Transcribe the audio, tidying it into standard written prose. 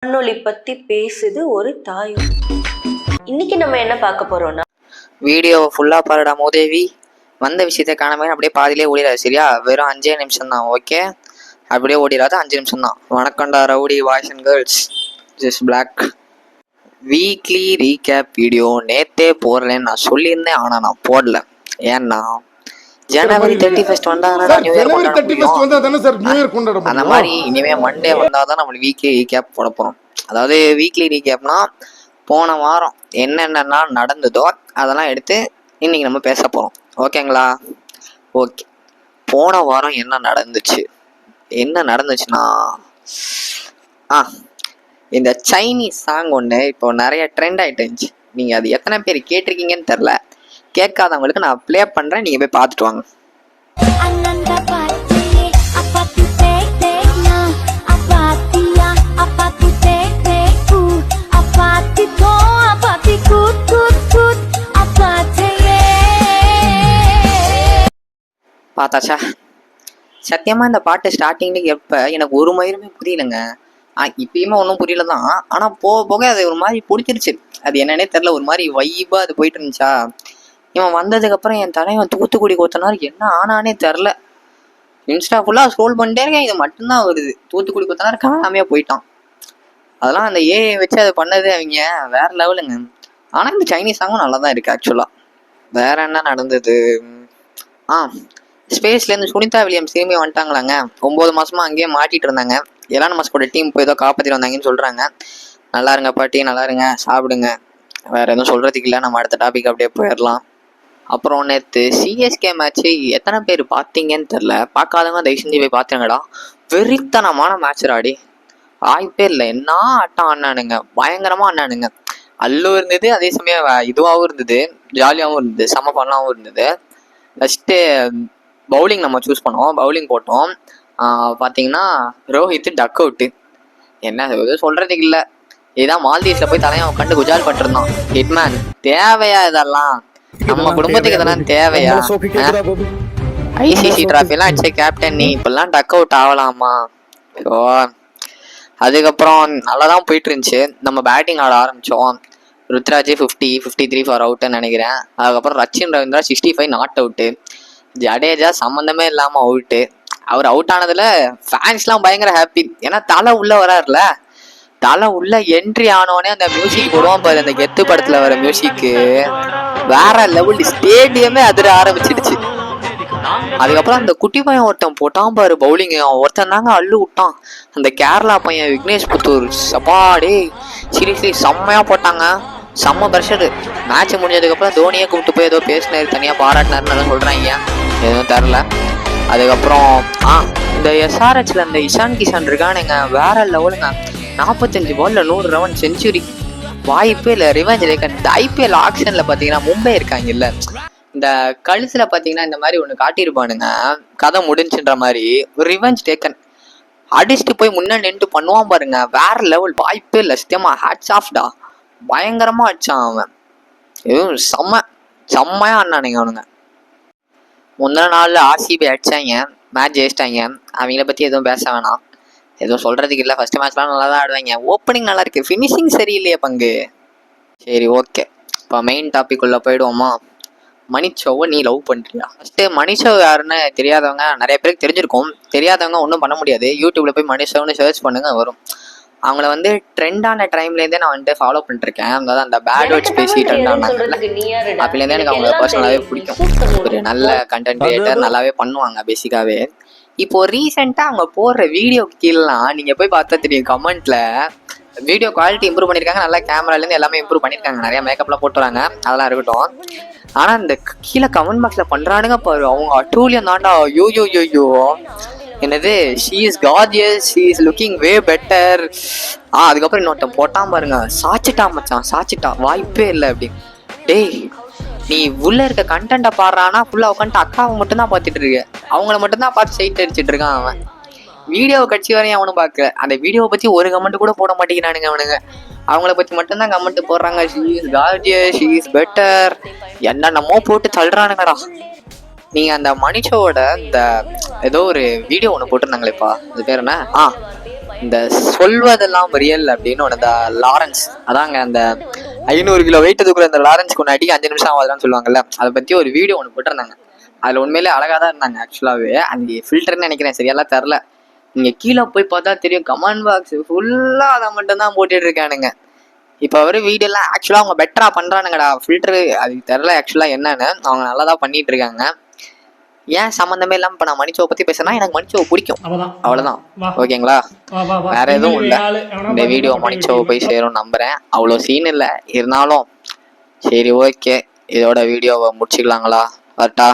வானொலி பத்தி பேசுது ஒரு தாயும். இன்னைக்கு நம்ம என்ன பார்க்க போறோம்னா, வீடியோ ஃபுல்லாக பாருடா மோதேவி. வந்த விஷயத்த காணாம அப்படியே பாதிலே ஓடிடாது சரியா? வெறும் 5 நிமிஷம் தான், ஓகே? அப்படியே ஓடிடாது, 5 நிமிஷம் தான். வணக்கம்டா rowdy boys and girls, just black. Weekly recap video நேற்றே போடுறேன்னு நான் சொல்லியிருந்தேன், ஆனால் நான் போடல. ஏன்னா ஜனவரி 31 வந்தாங்கன்னா நியூ இயர் கொண்டாட முடியும். அந்த மாதிரி இனிமேல் மண்டே வந்தால் தான் நம்மளுக்கு வீக்லி ரீகேப் போட போகிறோம். அதாவது வீக்லி ரீகேப்னா போன வாரம் என்னென்னா நடந்ததோ அதெல்லாம் எடுத்து இன்னைக்கு நம்ம பேச போகிறோம், ஓகேங்களா? ஓகே, போன வாரம் என்ன நடந்துச்சுன்னா இந்த சைனீஸ் சாங் ஒன்று இப்போ நிறைய ட்ரெண்ட் ஆகிட்டு இருந்துச்சு. நீங்கள் அது எத்தனை பேர் கேட்டிருக்கீங்கன்னு தெரில. கேட்காதவங்களுக்கு நான் ப்ளே பண்ணுறேன், நீங்கள் போய் பார்த்துட்டு வாங்க. பார்த்தாச்சா? சத்தியமாக இந்த பாட்டு ஸ்டார்டிங்ல எப்போ எனக்கு ஒரு மயிருமே புரியலைங்க. இப்பயுமே ஒன்றும் புரியல தான், ஆனால் போக போக அது ஒரு மாதிரி பிடிச்சிருச்சு. அது என்னன்னே தெரில, ஒரு மாதிரி வைப்பாக அது போயிட்டு இருந்துச்சா. இவன் வந்ததுக்கப்புறம் என் தலைவன் தூத்துக்குடி கொத்தனார் என்ன ஆனானே தெரில. இன்ஸ்டா ஃபுல்லாக ஸ்க்ரோல் பண்ணிட்டே இருக்கேன், இது மட்டும்தான் வருது. தூத்துக்குடி கொத்தனார் காணாமையாக போயிட்டான். அதெல்லாம் அந்த ஏஐ வச்சு அதை பண்ணது அவங்க வேற லெவலுங்க. ஆனால் இந்த சைனீஸ் சாங்கும் நல்லா தான் இருக்குது ஆக்சுவலாக. வேற என்ன நடந்தது? ஸ்பேஸ்லேருந்து சுனிதா வில்லியம்ஸ் திரும்பி வந்துட்டாங்களாங்க. 9 மாதமாக அங்கேயே மாட்டிகிட்டு இருந்தாங்க. எலான் மஸ்கோட டீம் போய் ஏதோ காப்பாற்றிட்டு வந்தாங்கன்னு சொல்கிறாங்க. நல்லா இருங்க பாட்டி, நல்லா இருங்க, சாப்பிடுங்க. வேறு எதுவும் சொல்கிறதுக்கு இல்லை, நம்ம அடுத்த டாபிக் அப்படியே போயிடலாம். அப்புறம் நேற்று சிஎஸ்கே மேட்ச்சு எத்தனை பேர் பார்த்தீங்கன்னு தெரில. பார்க்காதவங்க தயவு செஞ்சு போய் பார்த்துருங்கடா. வெறித்தனமான மேட்ச் ராடி, வாய்ப்பே இல்லை. என்ன ஆட்டம் ஆனானுங்க, பயங்கரமாக ஆனானுங்க. அல்லும் இருந்தது, அதே சமயம் இதுவாகவும் இருந்தது, ஜாலியாகவும் இருந்தது, செம்ம ஃபன்னாகவும் இருந்தது. ஃபஸ்ட்டு பவுலிங் நம்ம சூஸ் பண்ணோம், பவுலிங் போட்டோம். பார்த்தீங்கன்னா ரோஹித் டக் அவுட்டு. என்ன எதுவும் சொல்கிறதுக்கு இல்லை. இதுதான் மால்தீவ்ஸில் போய் தலையை கண்டு குஜால் பண்ணிருந்தான். ஹிட்மேன் தேவையா? இதெல்லாம் நம்ம குடும்பத்துக்கு இதெல்லாம் தேவையா? ஐசிசி டிராஃபிலாம் அடிச்ச கேப்டன் நீ, இப்பெல்லாம் டக் அவுட் ஆகலாமா? ஸோ அதுக்கப்புறம் நல்லா தான் போயிட்டு இருந்துச்சு. நம்ம பேட்டிங் ஆட ஆரம்பித்தோம். ருத்ராஜ் 53 ஃபார் அவுட்டுன்னு நினைக்கிறேன். அதுக்கப்புறம் ரச்சின் ரவீந்திரா 65 நாட் அவுட்டு. ஜடேஜா சம்மந்தமே இல்லாமல் அவுட்டு. அவர் அவுட் ஆனதில் ஃபேன்ஸ்லாம் பயங்கர ஹாப்பி. ஏன்னா தலை உள்ளே வராருல, தலை உள்ள என்ட்ரி ஆனோடனே அந்த மியூசிக் போடுவான் பாரு, அந்த கெத்து படத்தில் வர மியூசிக்கு வேற லெவல். ஸ்டேடியமே அதிர ஆரம்பிச்சிடுச்சு. அதுக்கப்புறம் அந்த குட்டி பையன் ஒருத்தன் போட்டான் பாரு பவுலிங், ஒருத்தன் தாங்க அள்ளு விட்டான். அந்த கேரளா பையன் விக்னேஷ் புத்தூர், சப்பாடே சீரியஸ்லி செம்மையாக போட்டாங்க. செம்ம ப்ரெஷரு. மேட்ச் முடிஞ்சதுக்கப்புறம் தோனியை கூப்பிட்டு போய் ஏதோ பேசினாரு, தனியாக பாராட்டினாருன்னு சொல்கிறாங்க, எதுவும் தெரில. அதுக்கப்புறம் இந்த எஸ்ஆர்ஹெச்ல இந்த இஷான் கிஷான் இருக்கானுங்க, வேற லெவலுங்க. 45 பால்ல 100 ரன் செஞ்சுரி, வாய்ப்பே இல்லை. Revenge taken. இந்த ஐபிஎல் ஆக்ஷனில் பார்த்தீங்கன்னா மும்பை இருக்காங்க இல்லை, இந்த கழுத்தில் பார்த்தீங்கன்னா இந்த மாதிரி ஒன்று காட்டியிருப்பானுங்க, கதை முடிஞ்சுன்ற மாதிரி. ரிவெஞ்ச் டேக்கன் அடிச்சுட்டு போய் முன்னே நின்று பண்ணுவான் பாருங்க, வேற லெவல். வாய்ப்பே இல்லை. சத்தியமா ஹேட்ஸ் ஆஃப்டா, பயங்கரமாக அடிச்சான் அவன். எதுவும் செம்மையாக ஆனானுங்க அவனுங்க. முந்தின நாளில் ஆர்சிபி அடிச்சாங்க, மேட்ச் ஜெயிச்சிட்டாங்க. அவங்கள பற்றி எதுவும் பேச வேணாம், எதுவும் சொல்கிறதுக்கு இல்லை. ஃபஸ்ட்டு மேட்ச்லாம் நல்லா தான் ஆடுவாங்க, ஓப்பனிங் நல்லா இருக்குது, ஃபினிஷிங் சரியில்லையே பங்கு. சரி ஓகே, இப்போ மெயின் டாபிக் உள்ள போயிடுவோமா? மணிஷோவை நீ லவ் பண்ணுறியா? ஃபஸ்ட்டு மணிஷோ யாருன்னு தெரியாதவங்க நிறைய பேருக்கு தெரிஞ்சிருக்கும். தெரியாதவங்க ஒன்றும் பண்ண முடியாது, யூடியூப்பில் போய் மணிஷோன்னு சர்ச் பண்ணுங்க, வரும். அவங்கள வந்து ட்ரெண்டான டைம்லேருந்தே நான் வந்துட்டு ஃபாலோ பண்ணிருக்கேன். அதாவது அந்த பேட் வேர்ட்ஸ் பேசி ட்ரெண்ட் ஆனாங்கல்ல, அப்படிலேருந்தே எனக்கு அவங்கள பர்சனலாகவே பிடிக்கும். ஒரு நல்ல கண்டென்ட் கிரியேட்டர், நல்லாவே பண்ணுவாங்க பேசிக்காகவே. இப்போ ரீசெண்டாக அவங்க போடுற வீடியோ கீழலாம் நீங்கள் போய் பார்த்தா தெரியும், கமெண்ட்டில் வீடியோ குவாலிட்டி இம்ப்ரூவ் பண்ணியிருக்காங்க, நல்லா கேமராலேருந்து எல்லாமே இம்ப்ரூவ் பண்ணியிருக்காங்க, நிறையா மேக்கப்லாம் போட்டுறாங்க, அதெல்லாம் இருக்கட்டும். ஆனால் இந்த கீழே கமெண்ட் பாக்ஸில் பண்ணுறானுங்க பாரு, அவங்க அட்டூலியம் தாண்டா. யோ என்னது, she is gorgeous, she is looking way better. அதுக்கப்புறம் இன்னொருத்தன் போட்டான் பாருங்க, சாச்சிட்டா மச்சான், சாச்சிட்டா, வாய்ப்பே இல்லை அப்படி. டேய் நீ உள்ள இருக்க கண்டென்ட்டை பாடுறானா, ஃபுல்லாக உட்காந்துட்டு அக்காவை மட்டும்தான் பார்த்துட்டு இருக்கு, அவங்கள மட்டும்தான் பார்த்து சைட் அடிச்சுட்டு இருக்கான் அவன். வீடியோவை கட்சி வரையும் அவனும் பார்க்கல, அந்த வீடியோவை பற்றி ஒரு கமெண்ட் கூட போட மாட்டேங்கிறானுங்க அவனுங்க. அவங்கள பற்றி மட்டும்தான் கமெண்ட் போடுறாங்க, she is gorgeous, she is better, என்னென்னமோ போட்டு தள்ளுறானுங்கடா. நீங்கள் அந்த மணிஷோட இந்த ஏதோ ஒரு வீடியோ ஒன்று போட்டிருந்தாங்களேப்பா, அது பேர் என்ன, இந்த சொல்வதெல்லாம் ரியல் அப்படின்னு ஒன்று இந்த லாரன்ஸ் அதாங்க அந்த 500 கிலோ வெயிட் தூக்குற அந்த லாரன்ஸ்க்கு ஒன்று அடிக்க 5 நிமிஷம் ஆகுதுன்னு சொல்லுவாங்கல்ல, அதை பற்றி ஒரு வீடியோ ஒன்று போட்டிருந்தாங்க. அதில் உண்மையிலே அழகாக தான் இருந்தாங்க. ஆக்சுவலாகவே அந்த ஃபில்டர்னு நினைக்கிறேன், சரியாலாம் தெரில. நீங்கள் கீழே போய் பார்த்தா தெரியும், கமெண்ட் பாக்ஸ் ஃபுல்லாக அதை மட்டும்தான் போட்டுட்டு இருக்கானுங்க. இப்போ வர வீடியோலாம் ஆக்சுவலாக அவங்க பெட்டராக பண்ணுறானுங்கடா. ஃபில்டரு அதுக்கு தெரில ஆக்சுவலாக என்னன்னு. அவங்க நல்லா தான் பண்ணிட்டு இருக்காங்க. ஏன் சம்மந்தமே இல்லாமல் இப்போ நான் மணிச்சோவை பற்றி பேசுனா எனக்கு மணிச்சோவை பிடிக்கும், அவ்வளோதான். ஓகேங்களா, வேற எதுவும் இல்லை. இந்த வீடியோ மணிச்சோவை போய் சேரும் நம்புகிறேன். அவ்வளோ சீன் இல்லை இருந்தாலும் சரி, ஓகே. இதோட வீடியோவை முடிச்சுக்கலாங்களா? வரட்டா?